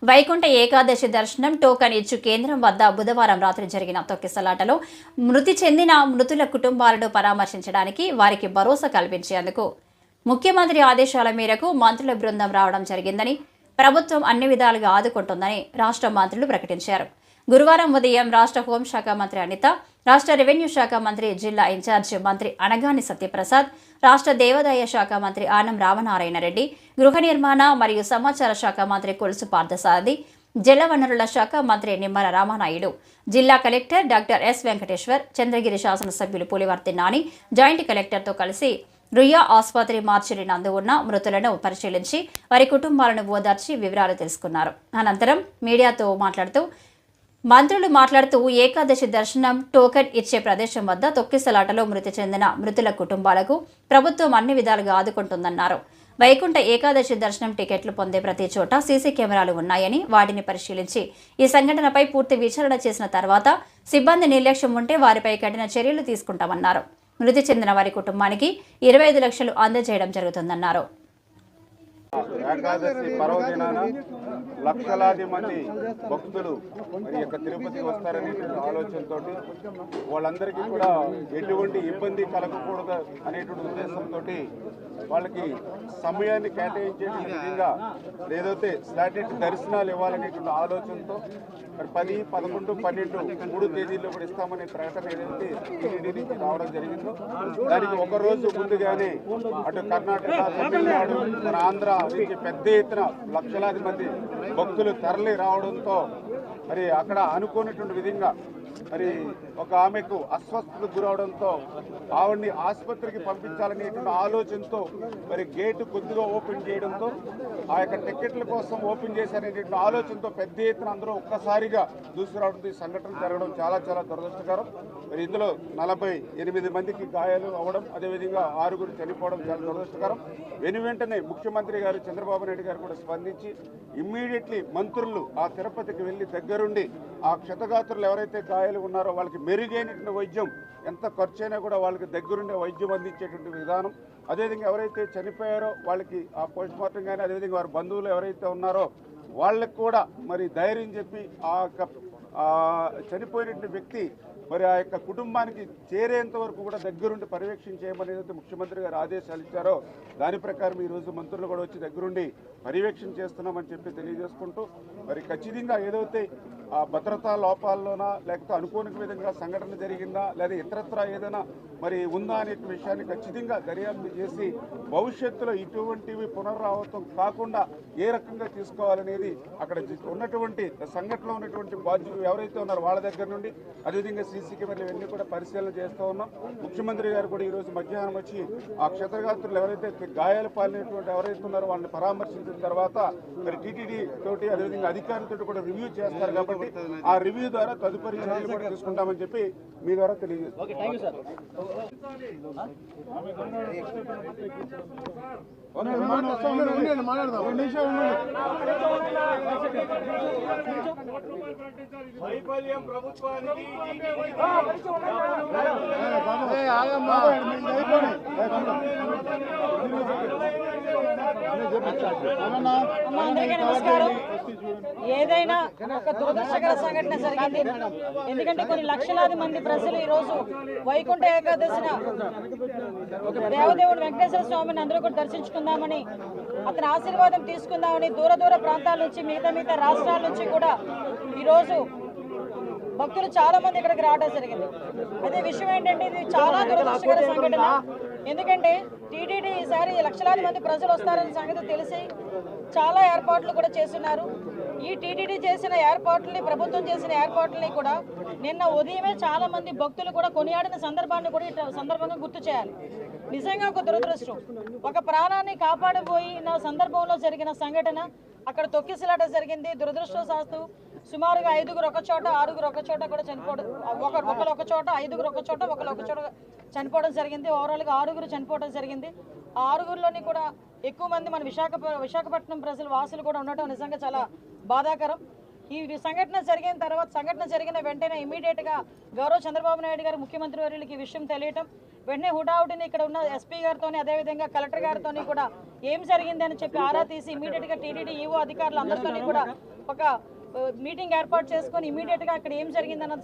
వైకుంఠ ఏకాదశి దర్శనం టోకన్ ఇచ్చు కేంద్రం వద్ద బుధవారం రాత్రి జరిగిన తొక్కిసలాటలో మృతి చెందిన మృతుల కుటుంబాలను పరామర్శించడానికి వారికి భరోసా కల్పించేందుకు ముఖ్యమంత్రి ఆదేశాల మేరకు మంత్రుల బృందం రావడం జరిగిందని, ప్రభుత్వం అన్ని విధాలుగా ఆదుకుంటుందని రాష్ట్ర మంత్రులు ప్రకటించారు. గురువారం ఉదయం రాష్ట్ర హోంశాఖ మంత్రి అనిత, రాష్ట్ర రెవెన్యూ శాఖ మంత్రి, జిల్లా ఇన్ఛార్జి మంత్రి అనగాని సత్యప్రసాద్, రాష్ట్ర దేవాదాయ శాఖ మంత్రి ఆనం రామనారాయణ రెడ్డి, గృహ నిర్మాణ మరియు సమాచార శాఖ మంత్రి కొలుసు పార్థసారథి, జలవనరుల శాఖ మంత్రి నిమ్మల రామనాయుడు, జిల్లా collector doctor yes Venkateshwar, Chandragiri శాసనసభ్యులు పులివర్తి నాని జాయింట్ కలెక్టర్తో కలిసి రుయా ఆసుపత్రి మార్చిరి నందు ఉన్న మృతులను పరిశీలించి వారి కుటుంబాలను ఓదార్చి వివరాలు తెలుసుకున్నారు. అనంతరం మీడియాతో మంత్రులు మాట్లాడుతూ ఏకాదశి దర్శనం టోకెన్ ఇచ్చే ప్రదేశం వద్ద తొక్కిసలాటలో మృతి చెందిన మృతుల కుటుంబాలకు ప్రభుత్వం అన్ని విధాలుగా ఆదుకుంటుందన్నారు. వైకుంఠ ఏకాదశి దర్శనం టికెట్లు పొందే ప్రతి చోట సీసీ కెమెరాలు ఉన్నాయని, వాటిని పరిశీలించి ఈ సంఘటనపై పూర్తి విచారణ చేసిన తర్వాత సిబ్బంది నిర్లక్ష్యం ఉంటే వారిపై కఠిన చర్యలు తీసుకుంటామన్నారు. మృతి చెందిన వారి కుటుంబానికి 25 లక్షలు అందజేయడం జరుగుతుందన్నారు. ఏకాదశి పర్వదినాన లక్షలాది మంది భక్తులు మరి యొక్క తిరుపతికి వస్తారనే ఆలోచనతో వాళ్ళందరికీ కూడా ఎటువంటి ఇబ్బంది కలగకూడదు అనేటువంటి ఉద్దేశంతో వాళ్ళకి సమయాన్ని కేటాయించే విధంగా ఏదైతే స్లాటెడ్ దర్శనాలు ఇవ్వాలనేటువంటి ఆలోచనతో మరి 10, 11, 12 3 తేదీల్లో కూడా ఇస్తామనే ప్రకటన ఏదైతే టీటీడీ నుంచి రావడం జరిగిందో దానికి ఒక రోజు ముందుగానే అటు కర్ణాటక, తమిళనాడు, మన ఆంధ్ర నుంచి పెద్ద ఎత్తున లక్షలాది మంది భక్తులు తరలి రావడంతో మరి అక్కడ అనుకున్నటువంటి విధంగా మరి ఒక ఆమెకు అస్వస్థతకు గురవడంతో ఆవిడ్ని ఆసుపత్రికి పంపించాలనేటువంటి ఆలోచనతో మరి గేటు కొద్దిగా ఓపెన్ చేయడంతో ఆ యొక్క టికెట్ల కోసం ఓపెన్ చేశారనేటువంటి ఆలోచనతో పెద్ద ఎత్తున అందరూ ఒక్కసారిగా దూసుకురావడంతో ఈ సంఘటన జరగడం చాలా చాలా దురదృష్టకరం. మరి ఇందులో 48 మందికి గాయాలు అవ్వడం, అదేవిధంగా 6 చనిపోవడం చాలా దురదృష్టకరం. వెంటనే ముఖ్యమంత్రి గారు చంద్రబాబు నాయుడు గారు కూడా స్పందించి ఇమ్మీడియట్లీ మంత్రులు ఆ తిరుపతికి వెళ్ళి దగ్గరుండి ఆ క్షతగాత్రులు ఎవరైతే గాయాలు ఉన్నారో వాళ్ళకి మెరుగైనటువంటి వైద్యం, ఎంత ఖర్చైనా కూడా వాళ్ళకి దగ్గరుండే వైద్యం అందించేటువంటి విధానం, అదేవిధంగా ఎవరైతే చనిపోయారో వాళ్ళకి ఆ పోస్ట్ మార్టం కానీ, అదేవిధంగా వారి బంధువులు ఎవరైతే ఉన్నారో వాళ్ళకి కూడా మరి ధైర్యం చెప్పి ఆ చనిపోయినటువంటి వ్యక్తి మరి ఆ యొక్క కుటుంబానికి చేరేంత వరకు కూడా దగ్గరుండి పర్యవేక్షణ చేయమని ఏదైతే ముఖ్యమంత్రి గారు ఆదేశాలు ఇచ్చారో దాని ప్రకారం ఈరోజు మంత్రులు కూడా వచ్చి దగ్గరుండి పర్యవేక్షణ చేస్తున్నామని చెప్పి తెలియజేసుకుంటూ మరి ఖచ్చితంగా ఏదైతే ఆ భద్రతా లోపాల్లోనా లేకపోతే అనుకోని విధంగా సంఘటన జరిగిందా లేదా ఇతరత్ర ఏదైనా మరి ఉందా అనే విషయాన్ని ఖచ్చితంగా దర్యాప్తు చేసి భవిష్యత్తులో ఇటువంటివి పునరావృతం కాకుండా ఏ రకంగా తీసుకోవాలనేది అక్కడ ఉన్నటువంటి సంఘటనలో ఉన్నటువంటి బాధ్యులు ఎవరైతే ఉన్నారో వాళ్ళ దగ్గర నుండి అదేవిధంగా సీసీ కెమెరాలు ఇవన్నీ కూడా పరిశీలన చేస్తూ ఉన్నాం. ముఖ్యమంత్రి గారు కూడా ఈరోజు మధ్యాహ్నం వచ్చి ఆ క్షతగాత్రులు ఎవరైతే గాయాలు పాలినటువంటి ఎవరైతే ఉన్నారో వాళ్ళని పరామర్శించిన తర్వాత మరి టీటీడీ తోటి అదేవిధంగా అధికారులతో కూడా రివ్యూ చేస్తారు కాబట్టి ఆ రివ్యూ ద్వారా తదుపరి చర్యలు కూడా తీసుకుంటామని చెప్పి మీ ద్వారా తెలియజేస్తాం. వైఫల్యం ప్రభుత్వానికి ఏదైనా ఒక దురదృష్టకర సంఘటన జరిగింది. ఎందుకంటే కొన్ని లక్షలాది మంది ప్రజలు ఈ రోజు వైకుంఠ ఏకాదశిన దేవదేవుడు వెంకటేశ్వర స్వామిని అందరూ కూడా దర్శించుకుందామని, అతని ఆశీర్వాదం తీసుకుందామని దూర ప్రాంతాల నుంచి మిగతా రాష్ట్రాల నుంచి కూడా ఈరోజు భక్తులు చాలా మంది ఇక్కడికి రావడం జరిగింది. అదే విషయం ఏంటంటే ఇది చాలా దురదృష్టకర సంఘటన. ఎందుకంటే టీటీడీ ఈసారి లక్షలాది మంది ప్రజలు వస్తారని సంగతి తెలిసి చాలా ఏర్పాట్లు కూడా చేస్తున్నారు. ఈ టీటీడీ చేసిన ఏర్పాట్లని, ప్రభుత్వం చేసిన ఏర్పాట్లని కూడా నిన్న ఉదయమే చాలా మంది భక్తులు కూడా కొనియాడిన సందర్భాన్ని కూడా ఈ సందర్భంగా గుర్తు చేయాలి. నిజంగా ఒక దురదృష్టం. ఒక ప్రాణాన్ని కాపాడబోయిన సందర్భంలో జరిగిన సంఘటన అక్కడ తొక్కిసలాట జరిగింది. దురదృష్టవశాత్తు సుమారుగా 5 ఒక చోట, 6 ఒక చోట కూడా చనిపోవడం, ఒకరు ఒక చోట, 5 ఒక చోట, ఒకరు ఒక చోట చనిపోవడం జరిగింది. ఓవరాల్గా 6 చనిపోవడం జరిగింది. ఆ 6లోని కూడా ఎక్కువ మంది మన విశాఖపట్నం ప్రజలు వాసులు కూడా ఉండటం నిజంగా చాలా బాధాకరం. ఈ సంఘటన జరిగిన వెంటనే ఇమీడియట్గా గౌరవ చంద్రబాబు నాయుడు గారు ముఖ్యమంత్రి వర్యులకి ఈ విషయం తెలియటం, వెంటనే హుటాహుటిని ఇక్కడ ఉన్న ఎస్పీ గారితోని అదేవిధంగా కలెక్టర్ గారితోని కూడా ఏం జరిగిందని చెప్పి ఆరా తీసి ఇమీడియట్గా టీటీడీ ఈవో అధికారులు అందరితోని కూడా ఒక మీటింగ్ ఏర్పాటు చేసుకొని ఇమీడియట్గా అక్కడ ఏం జరిగింది అన్న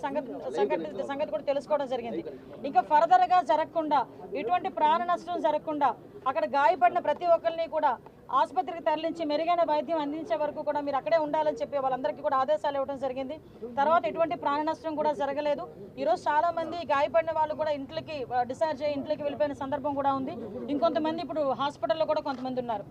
సంగతి కూడా తెలుసుకోవడం జరిగింది. ఇంకా ఫర్దర్గా జరగకుండా, ఎటువంటి ప్రాణ నష్టం జరగకుండా అక్కడ గాయపడిన ప్రతి ఒక్కరిని కూడా ఆసుపత్రికి తరలించి మెరుగైన వైద్యం అందించే వరకు కూడా మీరు అక్కడే ఉండాలని చెప్పి వాళ్ళందరికీ కూడా ఆదేశాలు ఇవ్వడం జరిగింది. తర్వాత ఎటువంటి ప్రాణ నష్టం కూడా జరగలేదు. ఈరోజు చాలా మంది గాయపడిన వాళ్ళు కూడా ఇంట్లోకి డిశ్చార్జ్ అయ్యి ఇంట్లోకి వెళ్ళిపోయిన సందర్భం కూడా ఉంది. ఇంకొంతమంది ఇప్పుడు హాస్పిటల్లో కూడా కొంతమంది ఉన్నారు.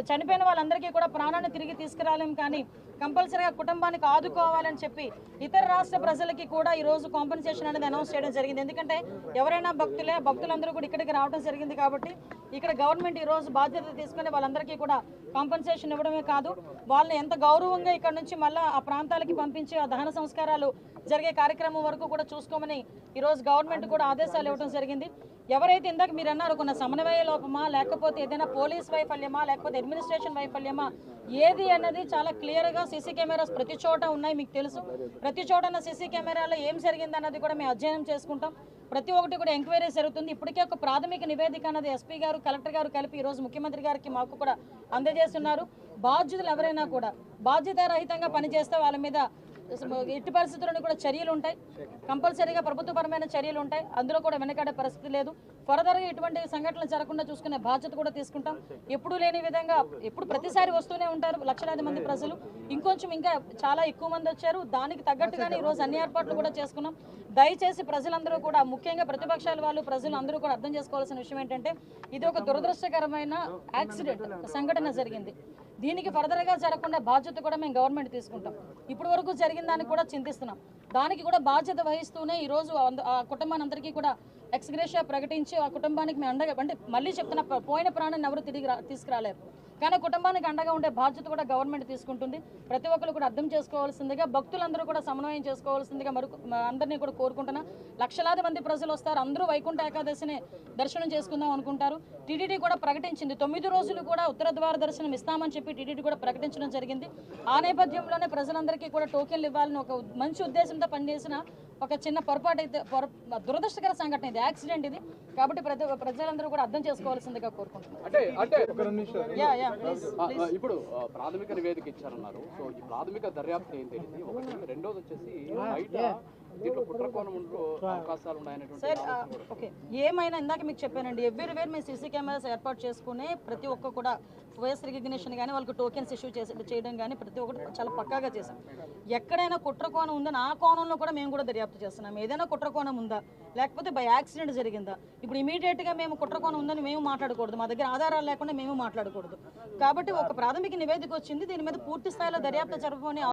చనిపోయిన వాళ్ళందరికీ కూడా ప్రాణాన్ని తిరిగి తీసుకురాలేము, కానీ కంపల్సరీగా కుటుంబానికి ఆదుకోవాలని చెప్పి ఇతర రాష్ట్ర ప్రజలకి కూడా ఈరోజు కాంపెన్సేషన్ అనేది అనౌన్స్ చేయడం జరిగింది. ఎందుకంటే ఎవరైనా భక్తులందరూ కూడా ఇక్కడికి రావడం జరిగింది కాబట్టి ఇక్కడ గవర్నమెంట్ ఈరోజు బాధ్యత తీసుకుని వాళ్ళందరికీ కూడా కాంపెన్సేషన్ ఇవ్వడమే కాదు, వాళ్ళని ఎంత గౌరవంగా ఇక్కడ నుంచి మళ్ళీ ఆ ప్రాంతాలకి పంపించి ఆ దహన సంస్కారాలు జరిగే కార్యక్రమం వరకు కూడా చూసుకోమని ఈరోజు గవర్నమెంట్ కూడా ఆదేశాలు ఇవ్వడం జరిగింది. ఎవరైతే ఇందాక మీరు అన్నారు కొన్న సమన్వయ లోపమా, లేకపోతే ఏదైనా పోలీస్ వైఫల్యమా, లేకపోతే అడ్మినిస్ట్రేషన్ వైఫల్యమా, ఏది అన్నది చాలా క్లియర్గా సీసీ కెమెరాస్ ప్రతి చోట ఉన్నాయి, మీకు తెలుసు. ప్రతి చోట సీసీ కెమెరాలో ఏం జరిగింది అన్నది కూడా మేము అధ్యయనం చేసుకుంటాం. ప్రతి ఒక్కటి కూడా ఎంక్వైరీ జరుగుతుంది. ఇప్పటికే ఒక ప్రాథమిక నివేదిక అన్నది ఎస్పీ గారు, కలెక్టర్ గారు కలిపి ఈరోజు ముఖ్యమంత్రి గారికి మాకు కూడా అందజేస్తున్నారు. బాధ్యులు ఎవరైనా కూడా బాధ్యతారహితంగా పనిచేస్తే వాళ్ళ మీద ఎట్టి పరిస్థితుల్లో కూడా చర్యలు ఉంటాయి, కంపల్సరీగా ప్రభుత్వపరమైన చర్యలు ఉంటాయి. అందులో కూడా వెనకాడే పరిస్థితి లేదు. ఫర్దర్గా ఇటువంటి సంఘటనలు జరగకుండా చూసుకునే బాధ్యత కూడా తీసుకుంటాం. ఎప్పుడు లేని విధంగా ఎప్పుడు ప్రతిసారి వస్తూనే ఉంటారు లక్షలాది మంది ప్రజలు. ఇంకొంచెం ఇంకా చాలా ఎక్కువ మంది వచ్చారు. దానికి తగ్గట్టుగానే ఈరోజు అన్ని ఏర్పాట్లు కూడా చేసుకున్నాం. దయచేసి ప్రజలందరూ కూడా, ముఖ్యంగా ప్రతిపక్షాల వాళ్ళు, ప్రజలు అందరూ కూడా అర్థం చేసుకోవాల్సిన విషయం ఏంటంటే ఇది ఒక దురదృష్టకరమైన యాక్సిడెంట్ సంఘటన జరిగింది. దీనికి ఫర్దర్గా జరగకుండా బాధ్యత కూడా మేము గవర్నమెంట్ తీసుకుంటాం. ఇప్పటి వరకు జరిగిన దానికి కూడా చింతిస్తున్నాం. దానికి కూడా బాధ్యత వహిస్తూనే ఈరోజు ఆ కుటుంబానందరికీ కూడా ఎక్స్గ్రేషియా ప్రకటించి ఆ కుటుంబానికి మేము అండగా, అంటే మళ్ళీ చెప్తున్నా, పోయిన ప్రాణాన్ని ఎవరు తిరిగి తీసుకురాలేరు, కానీ కుటుంబానికి అండగా ఉండే బాధ్యత కూడా గవర్నమెంట్ తీసుకుంటుంది. ప్రతి ఒక్కరు కూడా అర్థం చేసుకోవాల్సిందిగా, భక్తులందరూ కూడా సమన్వయం చేసుకోవాల్సిందిగా అందరినీ కూడా కోరుకుంటున్నా. లక్షలాది మంది ప్రజలు వస్తారు, అందరూ వైకుంఠ ఏకాదశిని దర్శనం చేసుకుందాం అనుకుంటారు. టీటీడీ కూడా ప్రకటించింది 9 రోజులు కూడా ఉత్తర ద్వార దర్శనం ఇస్తామని చెప్పి టీటీడీ కూడా ప్రకటించడం జరిగింది. ఆ నేపథ్యంలోనే ప్రజలందరికీ కూడా టోకెన్లు ఇవ్వాలని ఒక మంచి ఉద్దేశంతో పనిచేసిన ఒక చిన్న పొరపాటు అయితే, దురదృష్టకర సంఘటన ఇది, యాక్సిడెంట్ ఇది. కాబట్టి ప్రజలందరూ కూడా అర్థం చేసుకోవాల్సిందిగా కోరుకుంటున్నాను. ఇప్పుడు ప్రాథమిక నివేదిక ఇచ్చారన్నారు. సో ఈ ప్రాథమిక దర్యాప్తు ఏంటి? ఒకటి, రెండోది వచ్చేసి బయట దీంట్లో కుట్రకోణం అవకాశాలు ఉన్నాయనేటువంటి. ఓకే, ఏమైనా ఇందాక మీకు చెప్పానండి, ఎవ్రీవేర్ మేము సీసీ కెమెరాస్ ఏర్పాటు చేసుకునే ప్రతి ఒక్క కూడా వాయిస్ రికగ్నిషన్ కానీ వాళ్ళకి టోకెన్స్ ఇష్యూ చేయడం కానీ ప్రతి ఒక్కటి చాలా పక్కాగా చేసాం. ఎక్కడైనా కుట్రకోణం ఉందని ఆ కోణంలో కూడా మేము కూడా దర్యాప్తు చేస్తున్నాం. ఏదైనా కుట్రకోణం ఉందా, లేకపోతే బై యాక్సిడెంట్ జరిగిందా, ఇప్పుడు ఇమీడియట్గా మేము కుట్రకోణం ఉందని మేము మాట్లాడకూడదు, మా దగ్గర ఆధారాలు లేకుండా మేము మాట్లాడకూడదు. కాబట్టి ఒక ప్రాథమిక నివేదిక వచ్చింది, దీని మీద పూర్తి స్థాయిలో దర్యాప్తు జరపమని